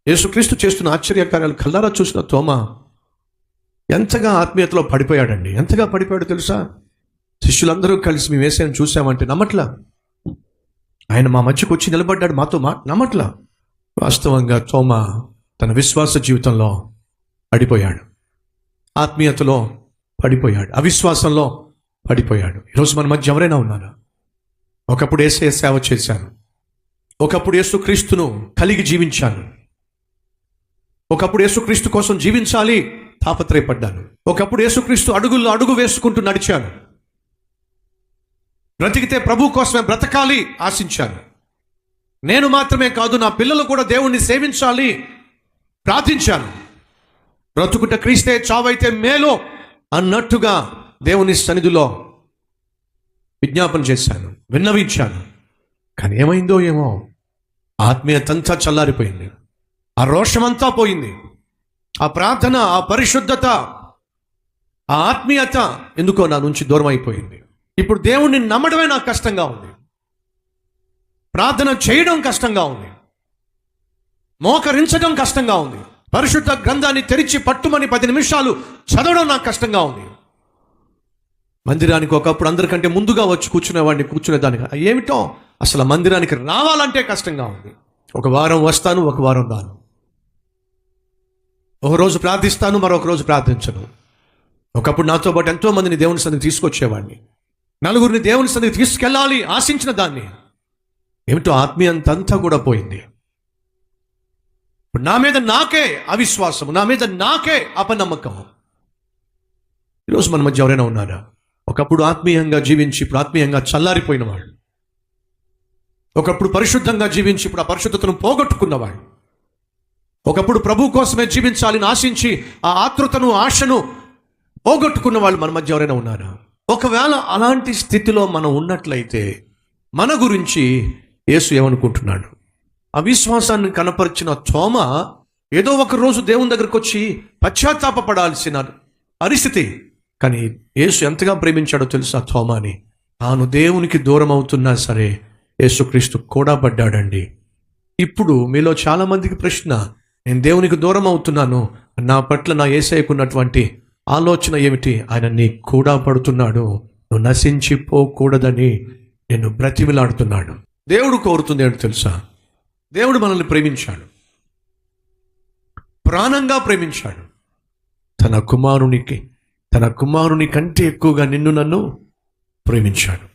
యేసుక్రీస్తు చేస్తున్న ఆశ్చర్యకార్యాలు కల్లారా చూసిన తోమా ఎంతగా ఆత్మీయతలో పడిపోయాడండి. ఎంతగా పడిపోయాడో తెలుసా? శిష్యులందరూ కలిసి మేము యేసయ్యను చూసామంటే నమ్మట్లా. ఆయన మా మధ్యకు వచ్చి నిలబడ్డాడు, మాతో నమ్మట్లా. వాస్తవంగా తోమా తన విశ్వాస జీవితంలో పడిపోయాడు, ఆత్మీయతలో పడిపోయాడు, అవిశ్వాసంలో పడిపోయాడు. ఈరోజు మన మధ్య ఎవరైనా ఉన్నారా? ఒకప్పుడు యేసయ్య సేవ చేశాను, ఒకప్పుడు యేసుక్రీస్తును కలిగి జీవించాను, ఒకప్పుడు యేసుక్రీస్తు కోసం జీవించాలి తాపత్రయపడ్డాను, ఒకప్పుడు యేసుక్రీస్తు అడుగుల్లో అడుగు వేసుకుంటూ నడిచాను, బ్రతికితే ప్రభు కోసమే బ్రతకాలి ఆశించాను. నేను మాత్రమే కాదు, నా పిల్లలు కూడా దేవుణ్ణి సేవించాలి ప్రార్థించాను. బ్రతుకుట క్రీస్తే, చావైతే మేలు అన్నట్టుగా దేవుని సన్నిధిలో విజ్ఞాపన చేశాను, విన్నవించాను. కానీ ఏమైందో ఏమో, ఆత్మీయతంతా చల్లారిపోయింది, ఆ రోషమంతా పోయింది, ఆ ప్రార్థన, ఆ పరిశుద్ధత, ఆ ఆత్మీయత ఎందుకో నా నుంచి దూరం అయిపోయింది. ఇప్పుడు దేవుణ్ణి నమ్మడమే నాకు కష్టంగా ఉంది, ప్రార్థన చేయడం కష్టంగా ఉంది, మోకరించడం కష్టంగా ఉంది, పరిశుద్ధ గ్రంథాన్ని తెరిచి పట్టుమని 10 నిమిషాలు చదవడం నాకు కష్టంగా ఉంది. మందిరానికి ఒకప్పుడు అందరికంటే ముందుగా వచ్చి కూర్చునేదానికి ఏమిటో అసలు మందిరానికి రావాలంటే కష్టంగా ఉంది. ఒక వారం వస్తాను, ఒక వారం రాను, ఒకరోజు ప్రార్థిస్తాను, మరొక రోజు ప్రార్థించను. ఒకప్పుడు నాతో పాటు ఎంతో మందిని దేవుని సన్నిధికి తీసుకొచ్చేవాడిని, నలుగురిని దేవుని సన్నిధికి తీసుకెళ్ళాలి ఆశించిన దాన్ని. ఏమిటో ఆత్మీయంతా కూడా పోయింది. నా మీద నాకే అవిశ్వాసము, నా మీద నాకే అపనమ్మకము. ఈరోజు మన మధ్య ఎవరైనా ఉన్నారా? ఒకప్పుడు ఆత్మీయంగా జీవించి ఇప్పుడు ఆత్మీయంగా చల్లారిపోయిన వాళ్ళు, ఒకప్పుడు పరిశుద్ధంగా జీవించి ఇప్పుడు ఆ పరిశుద్ధతను పోగొట్టుకున్నవాళ్ళు, ఒకప్పుడు ప్రభు కోసమే జీవించాలని ఆశించి ఆ ఆతృతను, ఆశను పోగొట్టుకున్న వాళ్ళు మన మధ్య ఎవరైనా ఉన్నారా? ఒకవేళ అలాంటి స్థితిలో మనం ఉన్నట్లయితే మన గురించి యేసు ఏమనుకుంటున్నాడు? అవిశ్వాసాన్ని కనపరిచిన తోమా ఏదో ఒక రోజు దేవుని దగ్గరకు వచ్చి పశ్చాత్తాపపడాల్సిన పరిస్థితి. కానీ యేసు ఎంతగా ప్రేమించాడో తెలుసా తోమాని? తాను దేవునికి దూరం అవుతున్నా సరే యేసుక్రీస్తు కూడా పడ్డాడండి. ఇప్పుడు మీలో చాలా మందికి ప్రశ్న, నేను దేవునికి దూరం అవుతున్నాను, నా పట్ల నా యేసయ్యకున్నటువంటి ఆలోచన ఏమిటి? ఆయన నీ కూడా పడుతున్నాడు, నువ్వు నశించిపోకూడదని నిన్ను బ్రతిమిలాడుతున్నాడు. దేవుడు కోరుతుంది ఏంటో తెలుసా? దేవుడు మనల్ని ప్రేమించాడు, ప్రాణంగా ప్రేమించాడు. తన కుమారుని కంటే ఎక్కువగా నిన్ను నన్ను ప్రేమించాడు.